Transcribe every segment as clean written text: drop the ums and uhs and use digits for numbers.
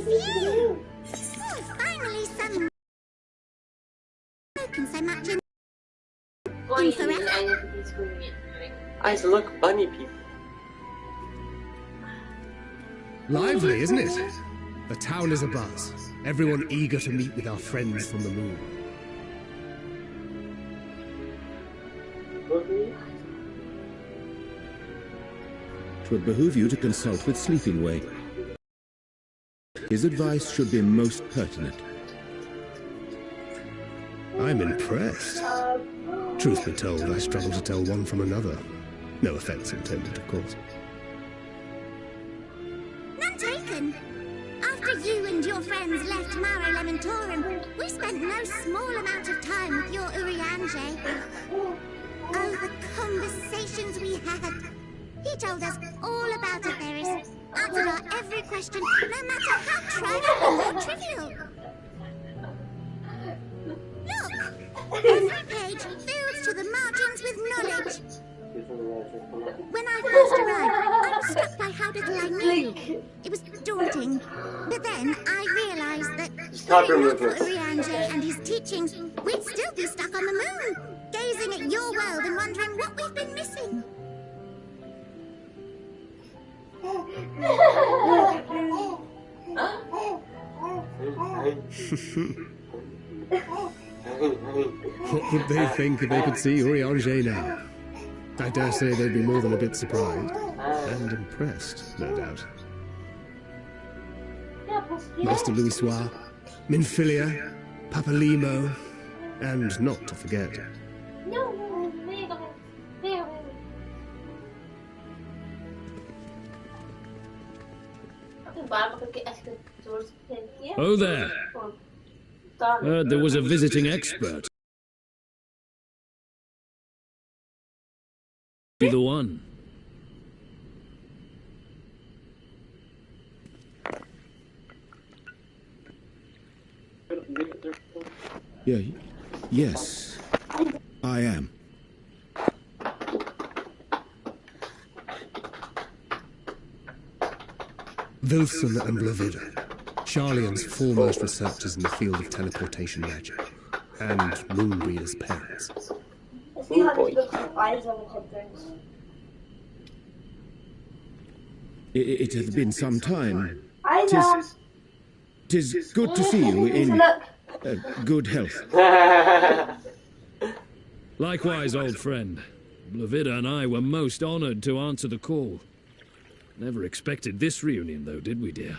Phew! Oh, finally some broken so much in forever. Eyes look bunny people. Lively, isn't it? The town is abuzz. Everyone eager to meet with our friends from the moon. Twould behoove you to consult with Sleeping Way. His advice should be most pertinent. I'm impressed. Truth be told, I struggle to tell one from another. No offense intended, of course. None taken. After you and your friends left Mare Elementorum, we spent no small amount of time with your Urianger. Oh, the conversations we had. He told us all about Etheris, answered our every question, no matter how trifling or trivial. Look! Every page fills to the margins with knowledge. When I first arrived, I was struck by how little I knew. It was daunting. But then I realized that were it not for Urianger and his teachings, we'd still be stuck on the moon, gazing at your world and wondering what we've been missing. What would they think if they could see Urianger now? I dare say they'd be more than a bit surprised. And impressed, no doubt. Master Louisoix, Minfilia, Papalimo, and not to forget... Oh there! Heard there was a visiting expert. Be the one. Yeah, yes, I am. Wilson and Blavida, Charlian's foremost researchers in the field of teleportation magic, and Moonbreeder's parents. Oh boy. It hath been some time. Tis good to see you in good health. Likewise, old friend. Blavida and I were most honored to answer the call. Never expected this reunion, though, did we, dear?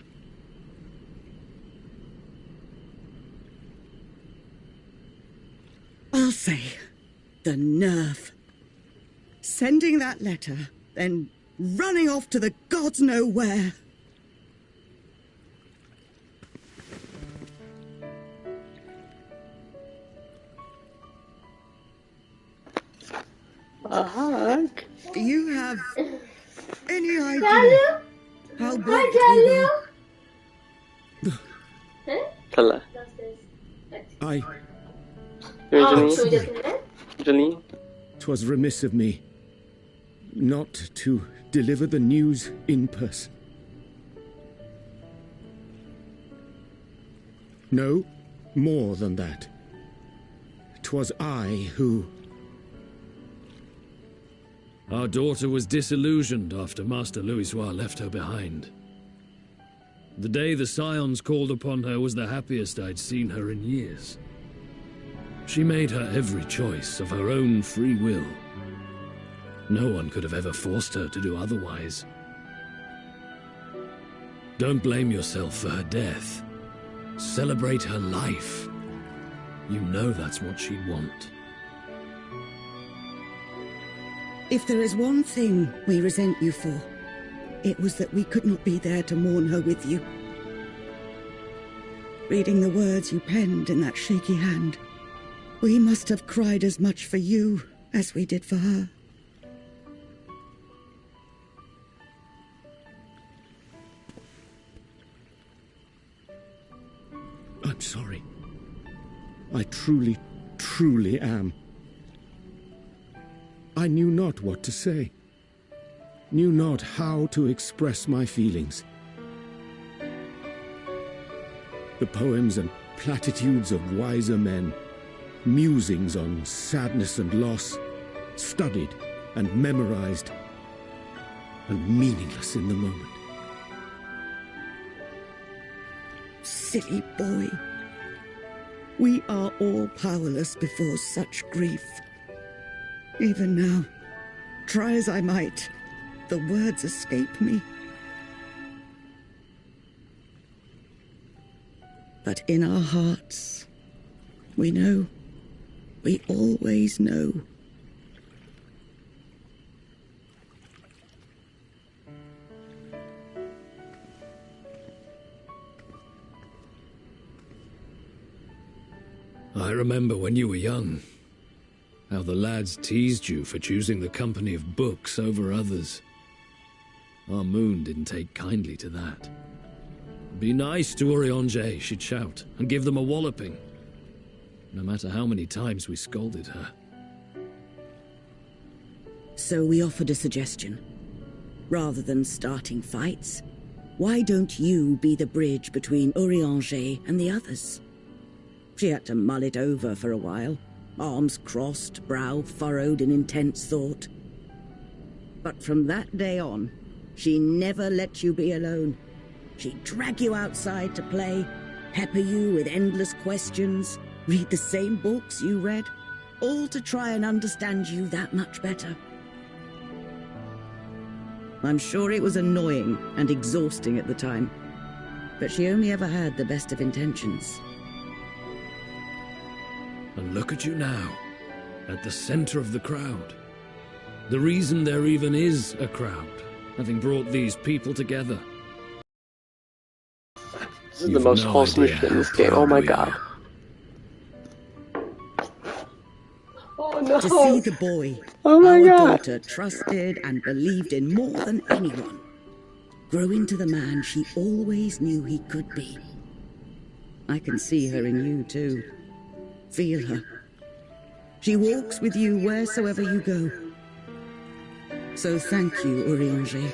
I'll say, the nerve. Sending that letter, then running off to the gods know where. A hug? Do you have any idea how blocked we were? Kala. Janine? 'Twas remiss of me not to deliver the news in person. No, more than that. 'Twas I who... Our daughter was disillusioned after Master Louisoix left her behind. The day the Scions called upon her was the happiest I'd seen her in years. She made her every choice of her own free will. No one could have ever forced her to do otherwise. Don't blame yourself for her death. Celebrate her life. You know that's what she'd want. If there is one thing we resent you for, it was that we could not be there to mourn her with you. Reading the words you penned in that shaky hand, we must have cried as much for you as we did for her. I'm sorry. I truly, truly am. I knew not what to say, knew not how to express my feelings. The poems and platitudes of wiser men, musings on sadness and loss, studied and memorized, and meaningless in the moment. Silly boy. We are all powerless before such grief. Even now, try as I might, the words escape me. But in our hearts, we know, we always know. I remember when you were young, how the lads teased you for choosing the company of books over others. Our moon didn't take kindly to that. Be nice to Urianger, she'd shout, and give them a walloping, no matter how many times we scolded her. So we offered a suggestion. Rather than starting fights, why don't you be the bridge between Urianger and the others? She had to mull it over for a while, arms crossed, brow furrowed in intense thought. But from that day on, she never let you be alone. She'd drag you outside to play, pepper you with endless questions, read the same books you read, all to try and understand you that much better. I'm sure it was annoying and exhausting at the time, but she only ever had the best of intentions. And look at you now, at the center of the crowd. The reason there even is a crowd, having brought these people together. This is the most wholesome shit in this game. Oh my god. Oh no. To see the boy, Oh my our god. daughter trusted and believed in more than anyone, grow into the man she always knew he could be. I can see her in you too. Feel her. She walks with you wheresoever you go. So thank you, Urianger,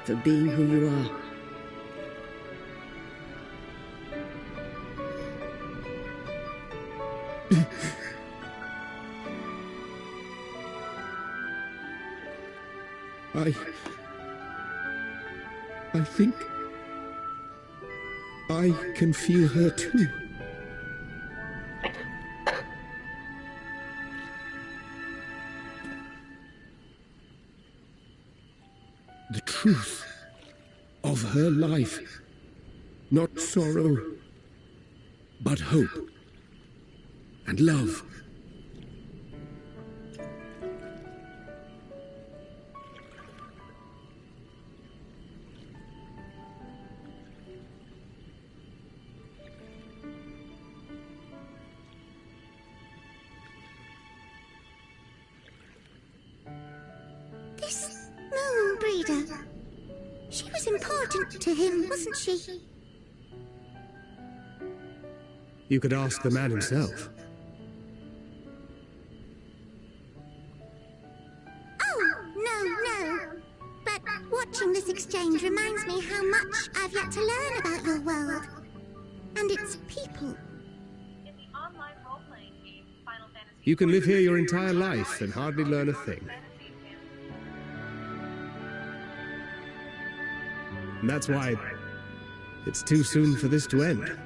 for being who you are. I think I can feel her too. The truth of her life, not sorrow, but hope and love. This moon breeder. She was important to him, wasn't she? You could ask the man himself. Oh, no. But watching this exchange reminds me how much I've yet to learn about your world. And its people. You can live here your entire life and hardly learn a thing. And that's why it's too soon for this to end.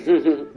Everything.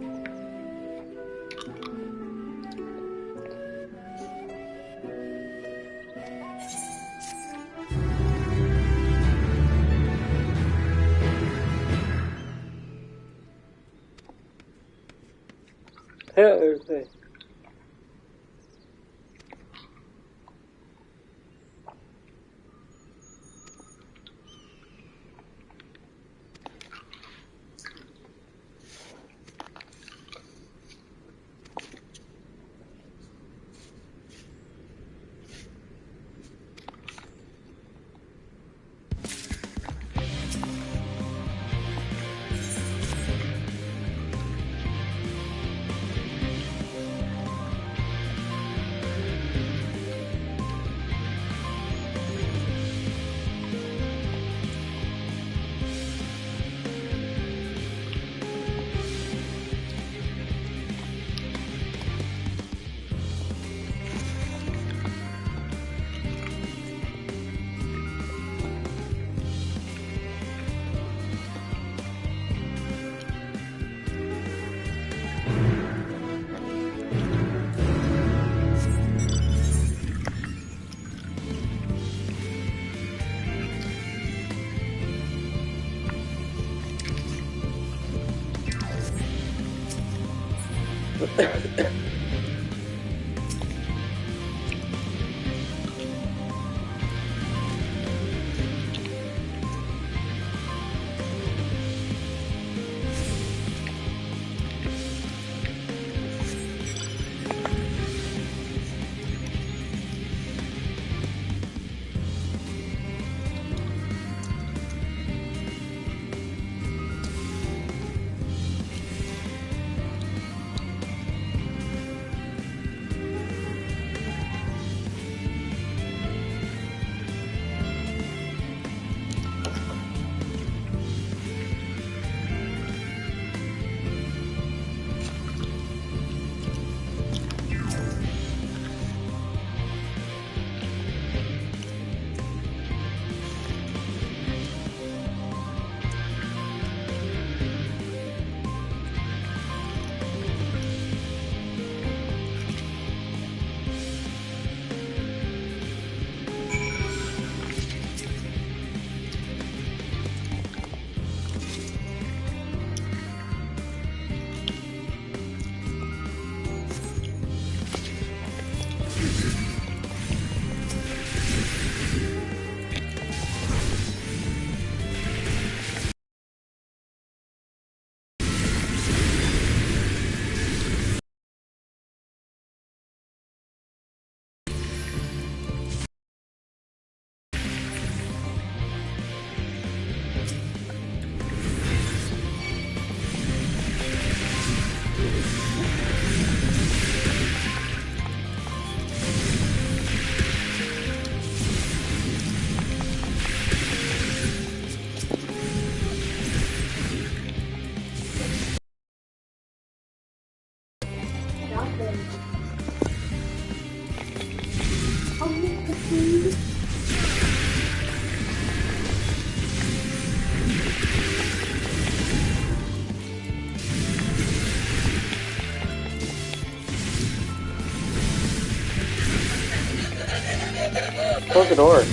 Close the door.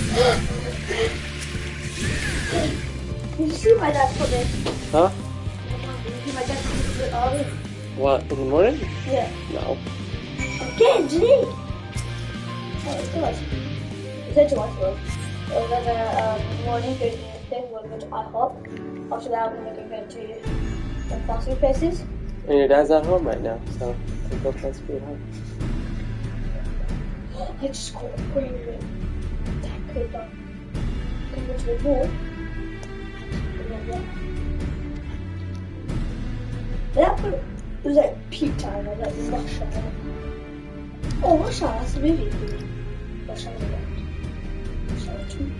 Did you see my dad put this? Huh? Did you see my dad put it early? What, in the morning? Yeah. No. Again, did he? Oh, it's good. He said to us, it was like a morning thing, we're going to IHOP. After that, we're going to go to the fast food places. And your dad's at home right now, so take go fast food home. I just caught a premium taco bar. Can go to the mall. It was like peak time, I was like rush hour. Oh, rush hour, that's the movie. Rush hour 1. Rush hour 2.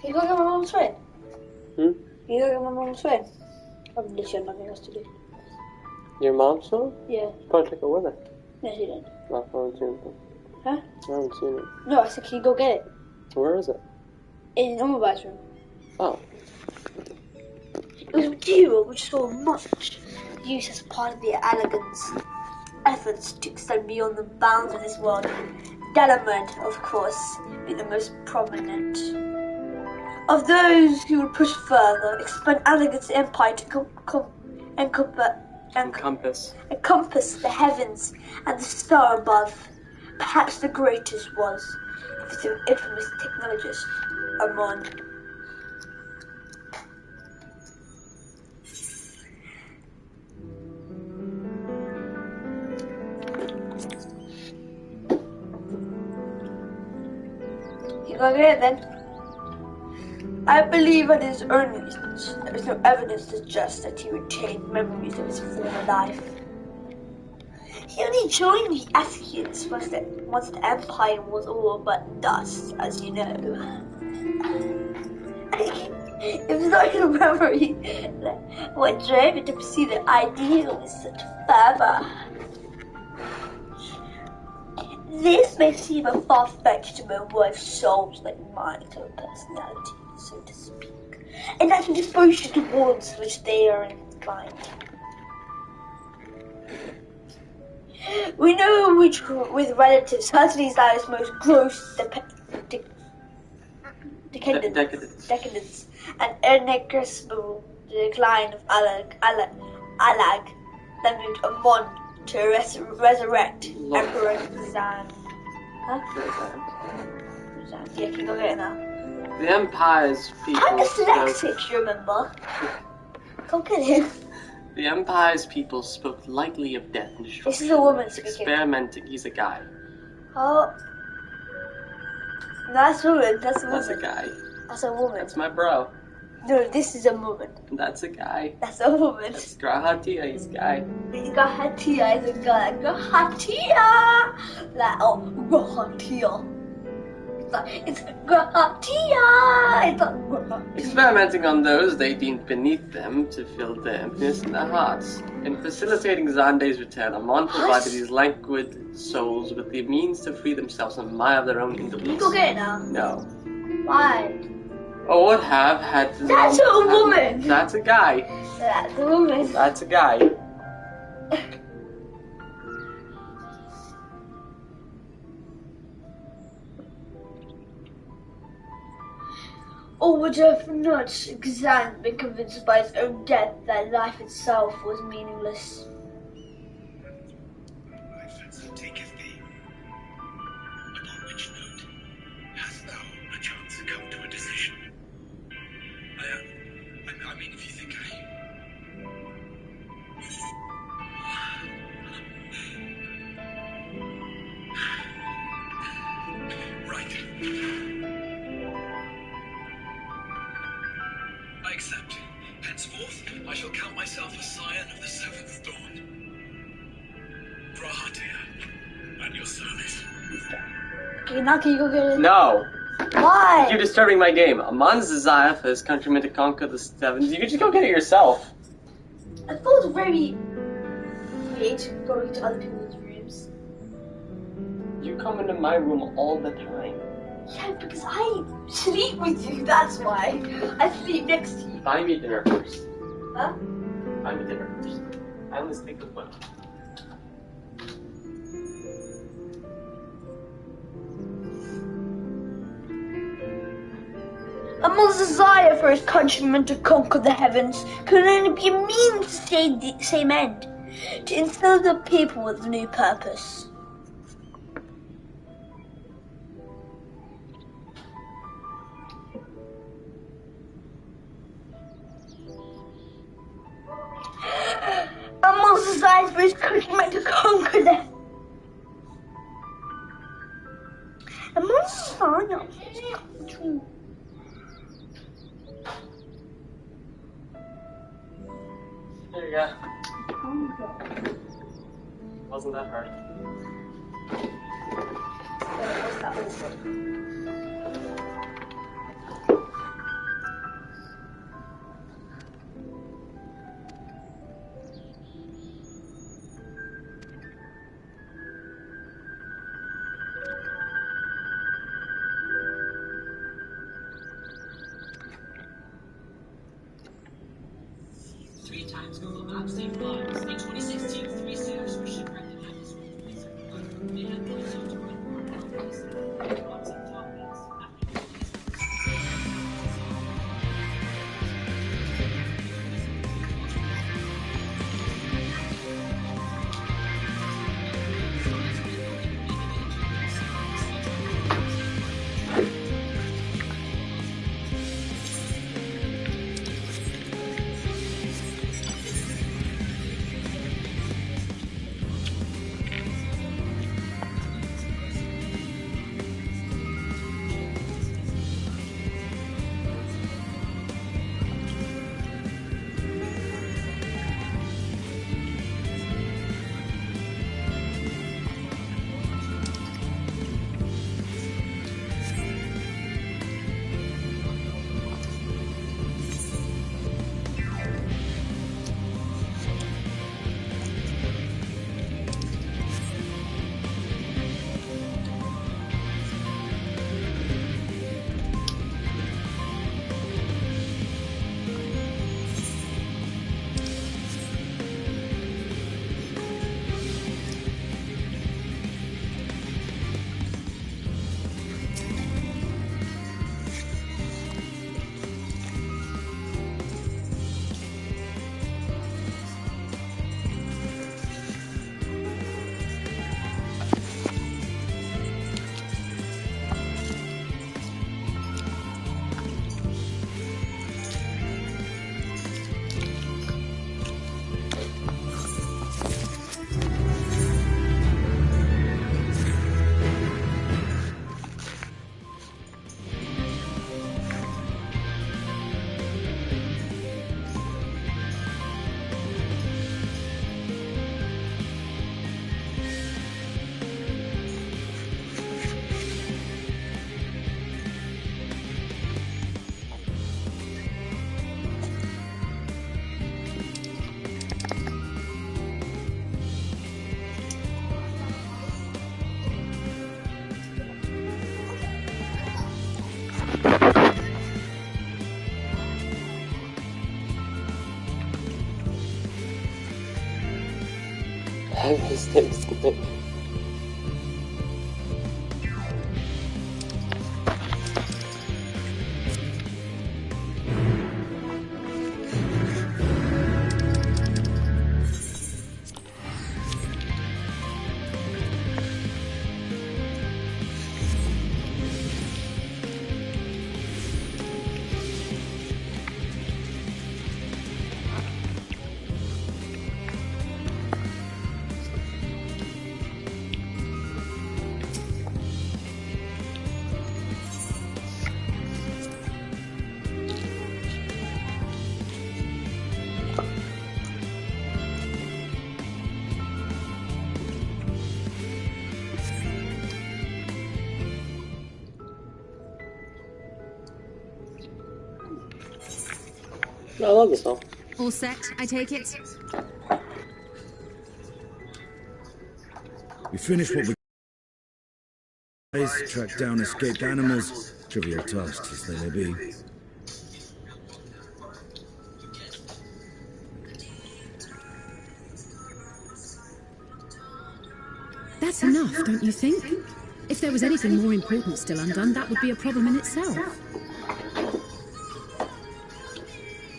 Can you go get my mom's phone? Hmm? Can you go get my mom's phone? I've literally nothing else to do. Your mom saw it? Yeah. Probably took it with her. No, she didn't. I haven't seen it. Huh? I haven't seen it. No, I said, can you go get it? Where is it? In Umber's room. Oh. It was material which saw much use as part of the Elegant's efforts to extend beyond the bounds of this world. Ganymede, of course, being the most prominent of those who would push further, expand Elegant's empire to encompass the heavens and the star above. Perhaps the greatest was the infamous technologist Amon. You gonna get it then? I believe on his own reasons. There is no evidence to suggest that he retained memories of his former life. He only joined the Ascians once the Empire was all but dust, as you know. It was not your memory what drove him to pursue the ideal with such fervor. This may seem a far-fetched but what if souls like mine have a personality, so to speak, and that disposition towards which they are inclined. We know which, with relatives, Hercules Laius' most gross decadence, and inexpressible decline of Alag, that moved Amon to resurrect Emperor Zan. Huh? Zan. Yeah, can you go get it now? The Empire's people... I'm dyslexic, you remember? Go get him. The Empire's people spoke lightly of death and destruction. This is a woman speaking. Experimenting. He's a guy. Oh. That's a woman. That's a woman. That's a guy. That's a woman. That's my bro. No, this is a woman. That's a guy. That's a woman. That's Grahatia. He's a guy. Grahatia is a guy. Grahatia! Like, oh, Grahatia. It's Grahatia! It's not Grahatia. Experimenting on those they deemed beneath them to fill the emptiness in their hearts. In facilitating Zande's return, Amon provided these languid souls with the means to free themselves and admire their own indolence. Can you go get it now? No. Why? Or would have had to... That's a woman! That's a guy. That's a woman. That's a guy. Or would have not Xan been convinced by his own death that life itself was meaningless? My fancy taketh thee. Upon which note hast thou a chance to come to a decision? I mean, if you think Right. I accept. Henceforth, I shall count myself a scion of the seventh dawn. Grahatia, at your service. Okay, now can you go get it? No. Why? You're disturbing my game. Amon's desire for his countrymen to conquer the sevens. You can just go get it yourself. I thought it was very creative going to other people's rooms. You come into my room all the time. Yeah, because I sleep with you, that's why. I sleep next to you. Buy me dinner first. Huh? Buy me dinner first. I only sleep with women. Amon's desire for his countrymen to conquer the heavens could only be a means to the same end, to instill the people with a new purpose. Amon's desire for his countrymen to conquer them. Amon's desire for his countrymen. There you go. Wasn't that hard? 3 times Google Maps saved lives. In 2016, 3 sailors were shipwrecked in Venezuela. They had no such His name's Nick. I love this song. All set, I take it? We finished what we track down escaped animals, trivial tasks as they may be. That's enough, don't you think? If there was anything more important still undone, that would be a problem in itself.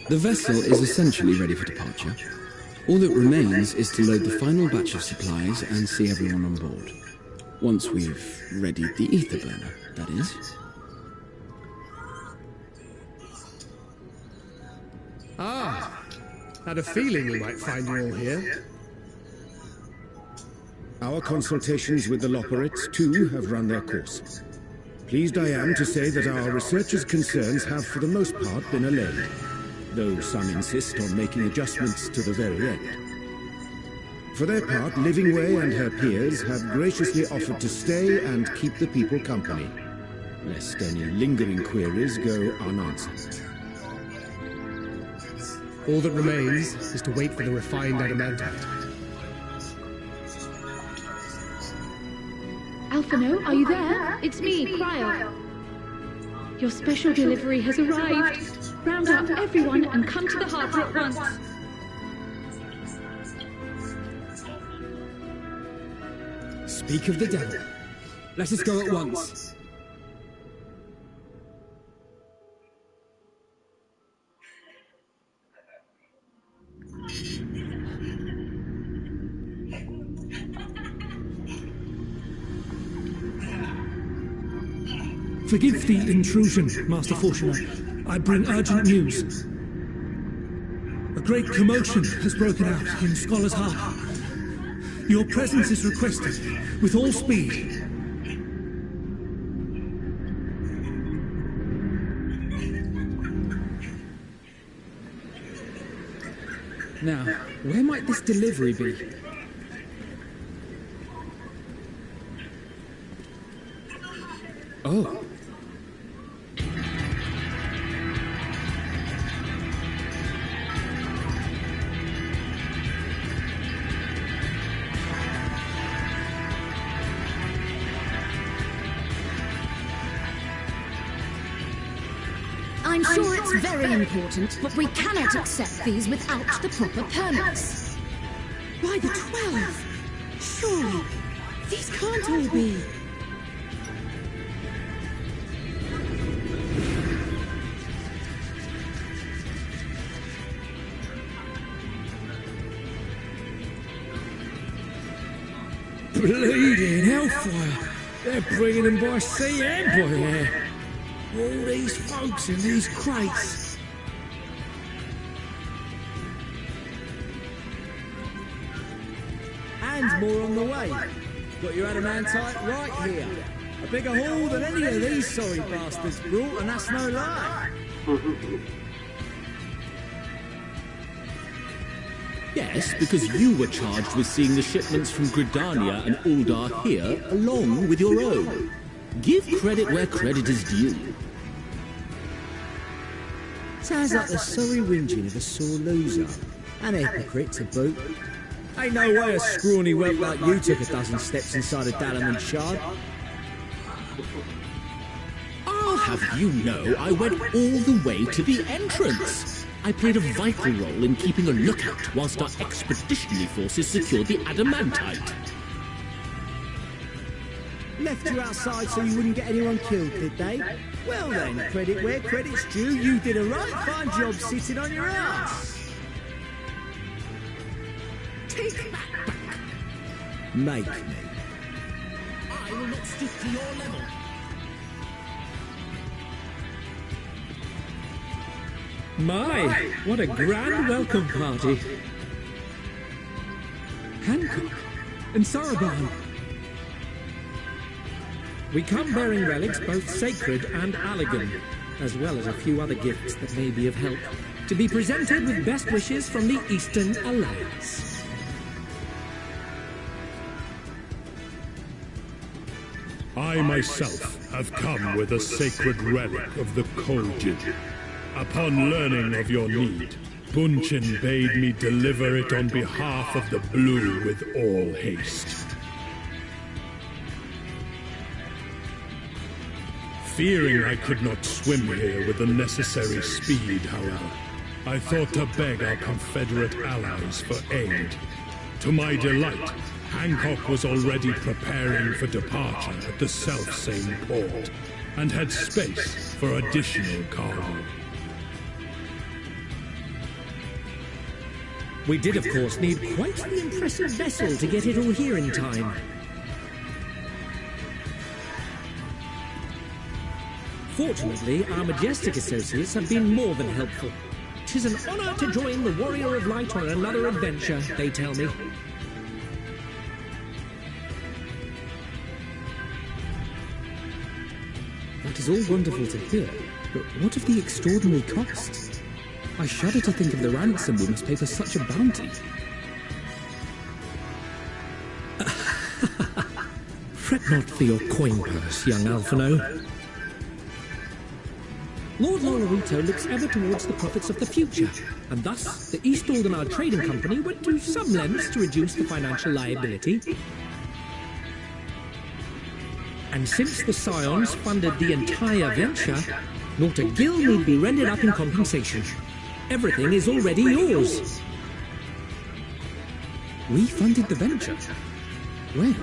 The vessel is essentially ready for departure. All that remains is to load the final batch of supplies and see everyone on board. Once we've readied the ether burner, that is. Ah, had a feeling we might find you all here. Our consultations with the Loporrits, too, have run their course. Pleased I am to say that our researchers' concerns have, for the most part, been allayed, though some insist on making adjustments to the very end. For their part, Livingway and her peers have graciously offered to stay and keep the people company, lest any lingering queries go unanswered. All that remains is to wait for the refined adamantite. Alphino, are you there? It's me, Cryo. Your special delivery has arrived. Round up everyone and come to the harbour at once. Speak of the devil. Let us go at once. Forgive the intrusion, Master Fortuner. I bring urgent news. A great commotion has broken out in Scholar's Heart. Your presence is requested, with all speed. Now, where might this delivery be? Oh. I'm sure it's very important, but we cannot accept these without the proper permits. By the 12! Surely, these can't all be... Bleeding hellfire! They're bringing them by sea and by air. All these folks in these crates. And more on the way. Got your adamantite right here. A bigger haul than any of these sorry bastards brought, and that's no lie. Yes, because you were charged with seeing the shipments from Gridania and Uldar here, along with your own. Give credit where credit is due. Sounds like the sorry whinging of a sore loser. An hypocrite to boot. Ain't no way a scrawny whelp like you took a dozen steps inside a Dalamud shard. I'll have you know I went all the way to the entrance. I played a vital role in keeping a lookout whilst our expeditionary forces secured the adamantite. Left you outside so you wouldn't get anyone killed, did they? Well then, credit where credit's due, you did a right fine job sitting on your ass. Take that back. Make me. I will not stoop to your level. My, what a grand welcome party. Hancock and Saraban. We come bearing relics both sacred and Allegan, as well as a few other gifts that may be of help, to be presented with best wishes from the Eastern Alliance. I myself have come with a sacred relic of the Kojin. Upon learning of your need, Bunchin bade me deliver it on behalf of the Blue with all haste. Fearing I could not swim here with the necessary speed, however, I thought to beg our Confederate allies for aid. To my delight, Hancock was already preparing for departure at the self-same port, and had space for additional cargo. We did, of course, need quite the impressive vessel to get it all here in time. Fortunately, our majestic associates have been more than helpful. 'Tis an honor to join the Warrior of Light on another adventure, they tell me. That is all wonderful to hear, but what of the extraordinary costs? I shudder to think of the ransom we must pay for such a bounty. Fret not for your coin purse, young Alphino. Lord Lolorito looks ever towards the profits of the future, and thus the East Aldermar Trading Company went to some lengths to reduce the financial liability. And since the Scions funded the entire venture, not a gill need be rendered up in compensation. Everything is already yours. We funded the venture? Well,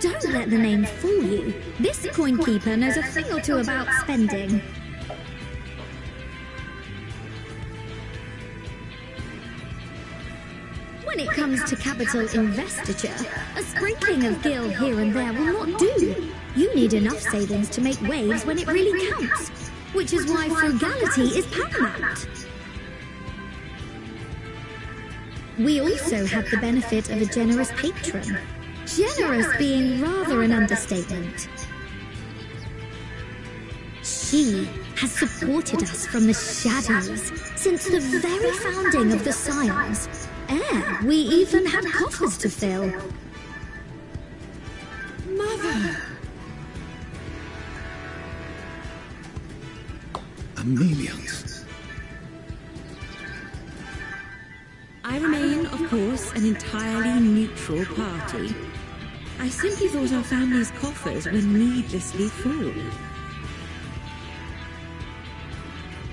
Don't let the name fool you. This coin keeper knows a thing or two about spending. When it comes to capital investiture, a sprinkling of gil here and there will not do. You need enough savings to make waves when it really counts, which is why frugality is paramount. We also have the benefit of a generous patron. Generous being rather an understatement. She has supported us from the shadows since the very founding of the Scions. We even had coffers to fill. Mother! Amelians. I remain, of course, an entirely neutral party. I simply thought our family's coffers were needlessly full.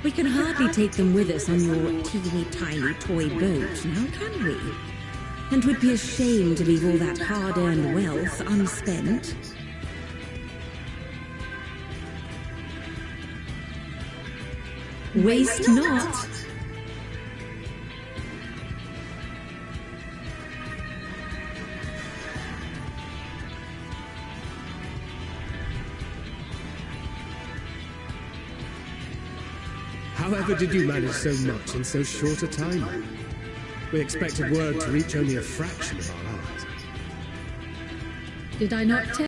We can hardly take them with us on your teeny-tiny toy boat, now can we? And would be ashamed to leave all that hard-earned wealth unspent. Waste not. However did you manage so much in so short a time? We expected word to reach only a fraction of our allies. Did I not tell you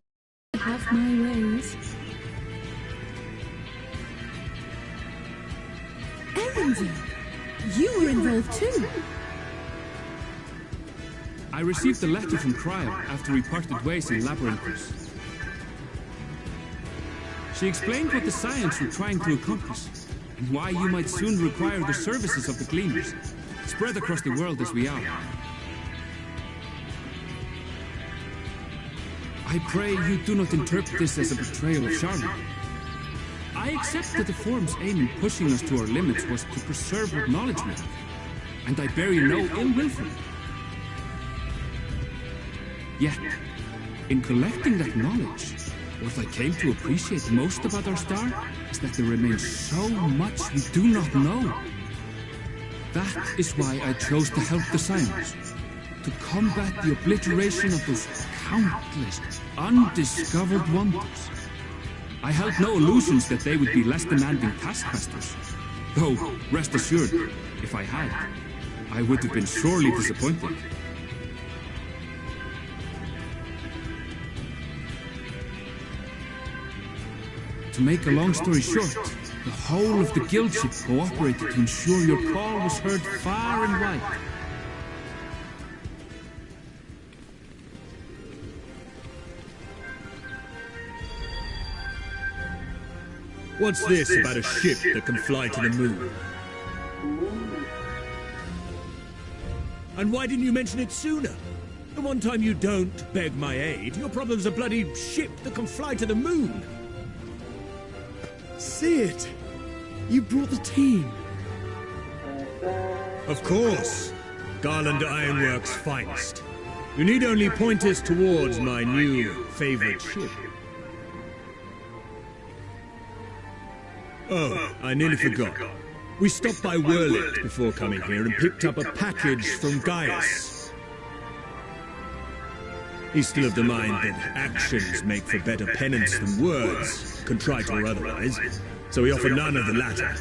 to have my ways? Erendil, you were involved too. I received a letter from Cryo after we parted ways in Labyrinthus. She explained what the Scions were trying to accomplish, and why you might soon require the services of the Gleaners, spread across the world as we are. I pray you do not interpret this as a betrayal of Charlotte. I accept that the Forum's aim in pushing us to our limits was to preserve what knowledge we have, and I bear you no ill will for it. Yet, in collecting that knowledge, what I came to appreciate most about our star is that there remains so much we do not know. That is why I chose to help the Scions, to combat the obliteration of those countless, undiscovered wonders. I held no illusions that they would be less demanding taskmasters. Though, rest assured, if I had, I would have been sorely disappointed. To make a long story short, the whole of the guildship cooperated to ensure your call was heard far and wide. What's this about a ship that can fly to the moon? And why didn't you mention it sooner? The one time you don't beg my aid, your problem's a bloody ship that can fly to the moon. See it! You brought the team. Of course. Garland Ironworks' finest. You need only point us towards my new favorite ship. Oh, I nearly forgot. We stopped by Whirlit before coming here and picked up a package from Gaius. He's still of the mind that actions make for better penance than words, contrite or otherwise, so we offer none of the latter.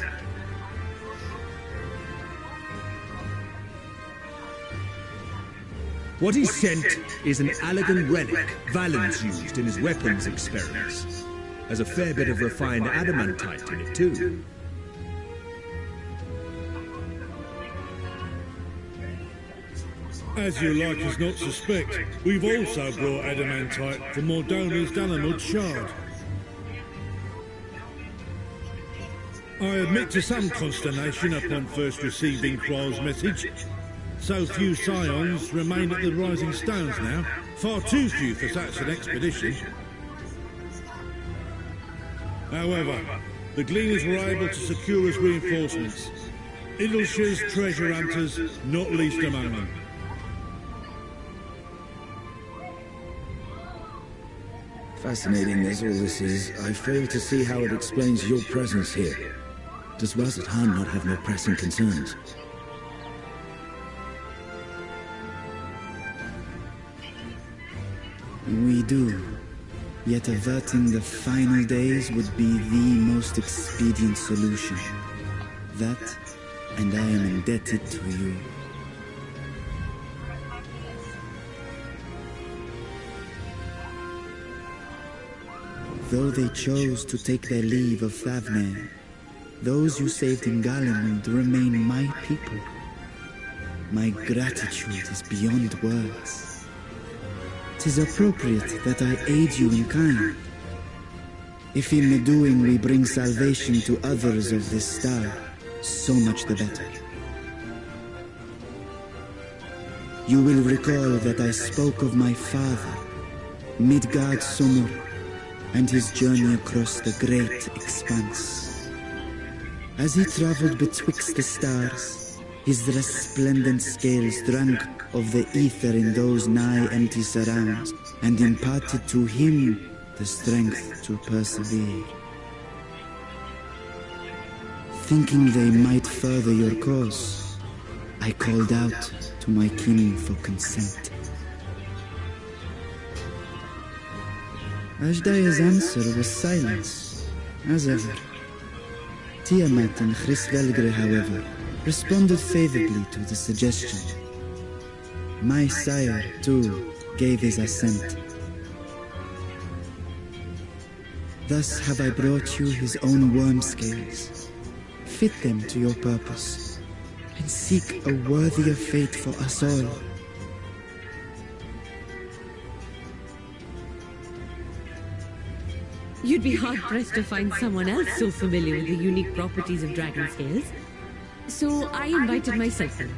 What he sent is an Allegan relic Valens used in his weapons experiments. Has a fair bit of refined adamantite in it, too. As you'll like us not suspect, we've also brought adamantite from Mordona's Dalamud shard. I admit to some consternation upon first receiving Cryo's message. So few Scions remain at the Rising Stones now, far too few for such an expedition. However, the Gleaners were able to secure us reinforcements. Idleshire's treasure hunters, not least among them. Fascinating as all this is, I fail to see how it explains your presence here. Does Wazir Khan not have no pressing concerns? We do. Yet averting the final days would be the most expedient solution. That, and I am indebted to you. Though they chose to take their leave of Thavne, those you saved in Garlemald remain my people. My gratitude is beyond words. 'Tis appropriate that I aid you in kind. If in the doing we bring salvation to others of this star, so much the better. You will recall that I spoke of my father, Midgard Sommer, and his journey across the great expanse. As he traveled betwixt the stars, his resplendent scales drank of the ether in those nigh empty surrounds, and imparted to him the strength to persevere. Thinking they might further your cause, I called out to my kin for consent. Ajdaya's answer was silence, as ever. Tiamat and Hrisvelgre, however, responded favorably to the suggestion. My sire, too, gave his assent. Thus have I brought you his own worm scales. Fit them to your purpose, and seek a worthier fate for us all. You'd be hard-pressed to find someone else so familiar with the unique properties of dragon scales. So I invited myself in.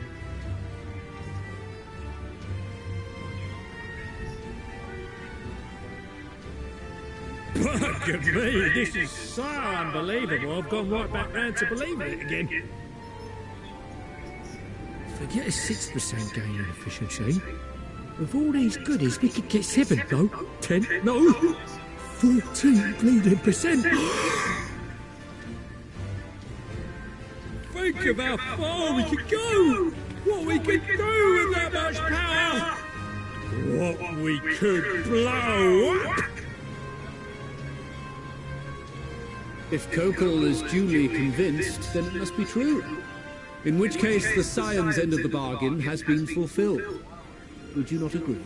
Look at me, this is so unbelievable. I've gone right back round to believing it again. Forget a 6% gain in efficiency. With all these goodies, we could get 7, no, 10, no, 14 bleeding percent. Think of how far we could go! What we could do with that much power! What we could blow up! If Kokol is duly convinced, then it must be true. In which case, the Scion's end of the bargain has been fulfilled. Would you not agree?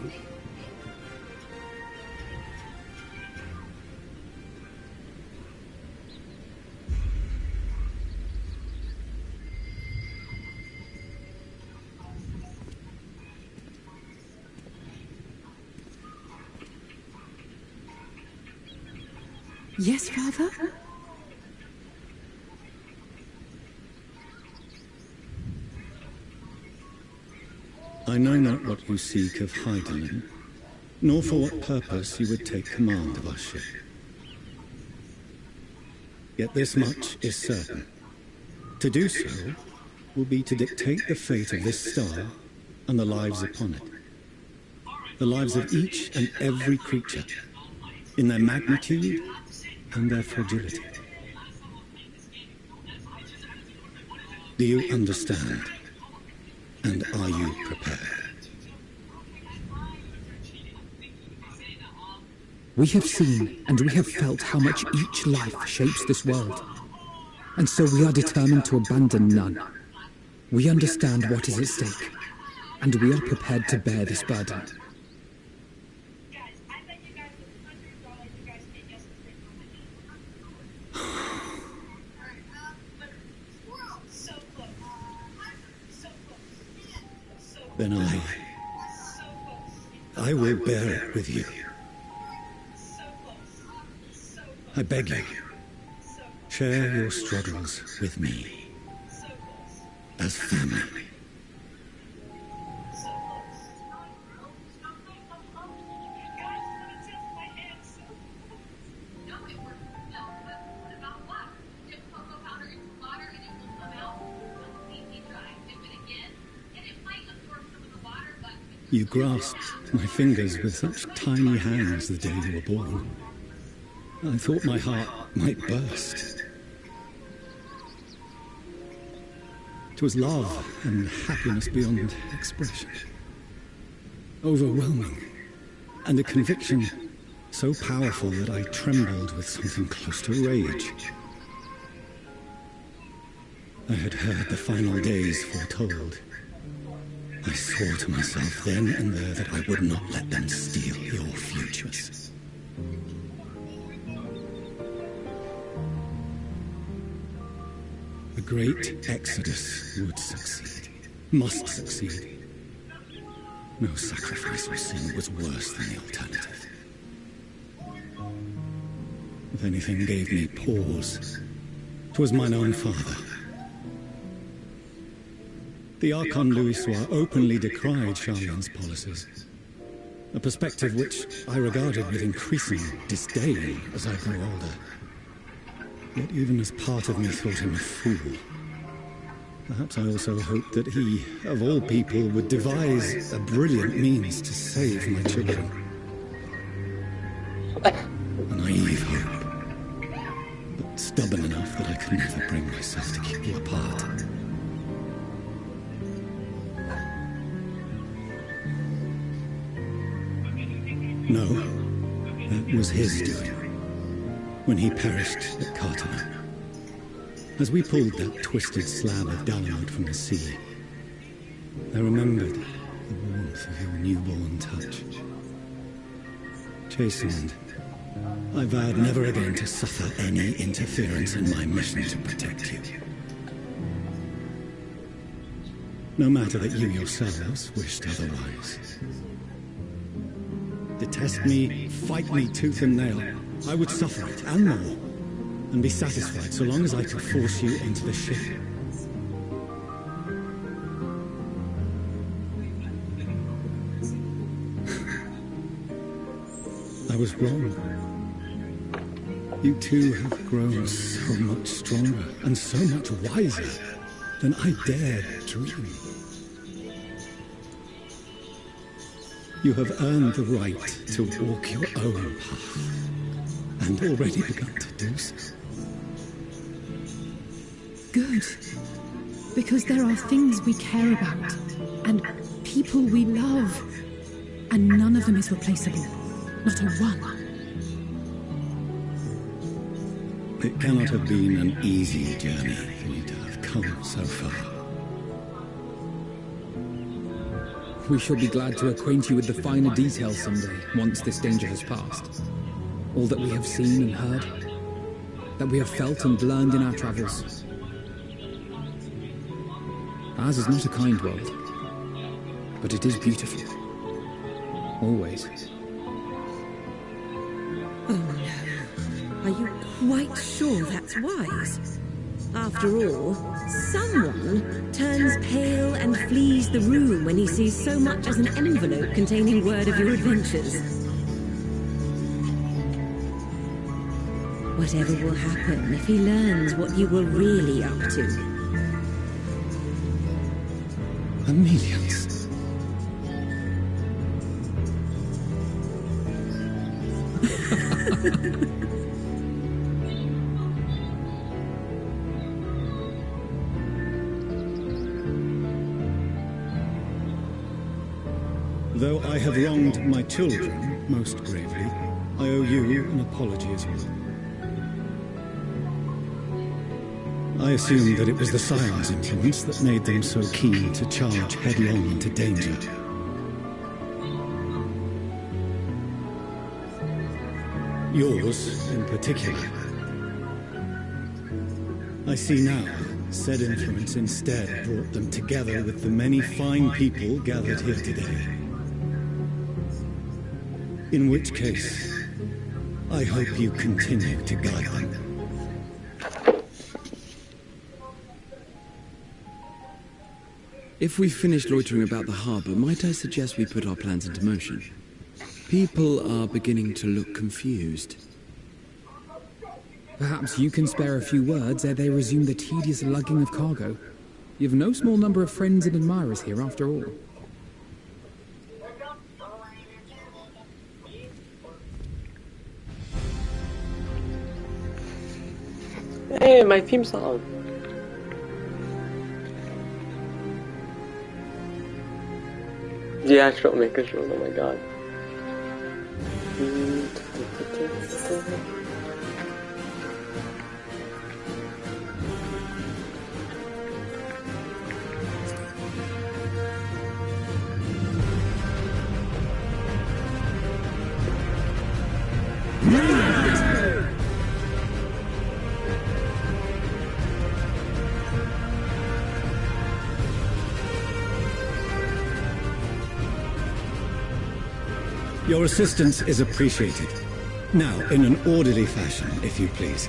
Yes, Father? I know not what you seek of Heidelin, nor for what purpose you would take command of our ship. Yet this much is certain. To do so will be to dictate the fate of this star and the lives upon it. The lives of each and every creature, in their magnitude and their fragility. Do you understand? And are you prepared? We have seen and we have felt how much each life shapes this world. And so we are determined to abandon none. We understand what is at stake, and we are prepared to bear this burden. Then I will bear it with you. I beg you, share your struggles with me, as family. You grasped my fingers with such tiny hands the day you were born. I thought my heart might burst. It was love and happiness beyond expression. Overwhelming. And a conviction so powerful that I trembled with something close to rage. I had heard the final days foretold. I swore to myself then and there that I would not let them steal your futures. The great exodus would succeed, must succeed. No sacrifice or sin was worse than the alternative. If anything gave me pause, 'twas mine own father. The Archon Louisoix openly decried Charlene's policies, a perspective which I regarded with increasing disdain as I grew older. Yet even as part of me thought him a fool, perhaps I also hoped that he, of all people, would devise a brilliant means to save my children. A naive hope, but stubborn enough that I could never bring myself to keep you apart. No, that was his doing, when he perished at Cartona. As we pulled that twisted slab of Dalamite from the sea, I remembered the warmth of your newborn touch. Chastened, I vowed never again to suffer any interference in my mission to protect you. No matter that you yourselves wished otherwise. Detest me, fight me tooth and nail, I would suffer it, and more, and be satisfied so long as I could force you onto the ship. I was wrong. You two have grown so much stronger and so much wiser than I dared dream. You have earned the right to walk your own path, and already begun to do so. Good. Because there are things we care about, and people we love, and none of them is replaceable. Not a one. It cannot have been an easy journey for you to have come so far. We shall be glad to acquaint you with the finer details someday, once this danger has passed. All that we have seen and heard, that we have felt and learned in our travels. Ours is not a kind world, but it is beautiful. Always. Oh no. Are you quite sure that's wise? After all, someone turns pale and flees the room when he sees so much as an envelope containing word of your adventures. Whatever will happen if he learns what you were really up to? Millions. Though I have wronged my children most gravely, I owe you an apology as well. I assumed that it was the Scion's influence that made them so keen to charge headlong into danger. Yours, in particular. I see now, said influence instead brought them together with the many fine people gathered here today. In which case, I hope you continue to guide them. If we've finished loitering about the harbour, might I suggest we put our plans into motion? People are beginning to look confused. Perhaps you can spare a few words ere they resume the tedious lugging of cargo. You've no small number of friends and admirers here, after all. Hey, my theme song. The actual maker's rule, oh my god. Your assistance is appreciated. Now, in an orderly fashion, if you please.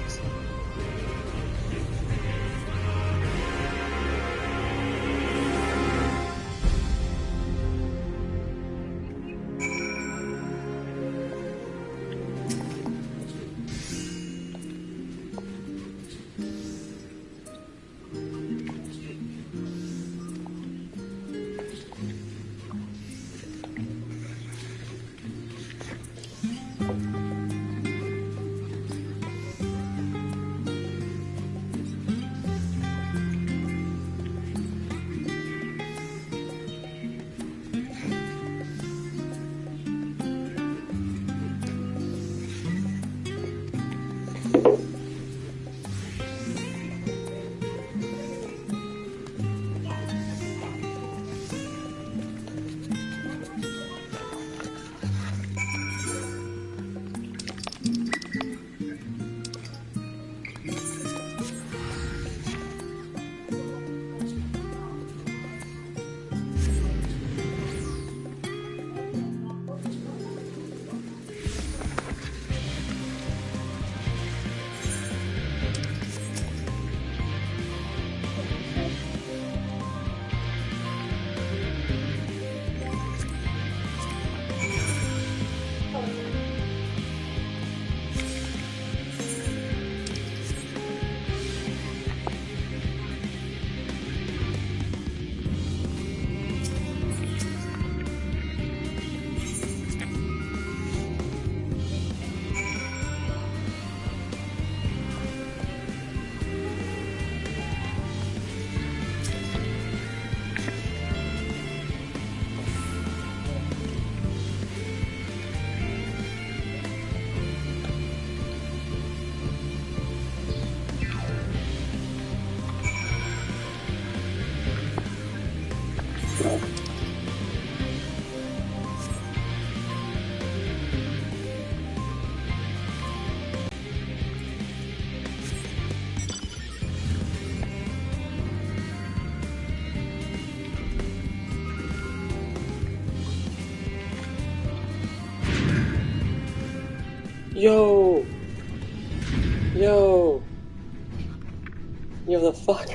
Yo! Yo! Yo, the fuck?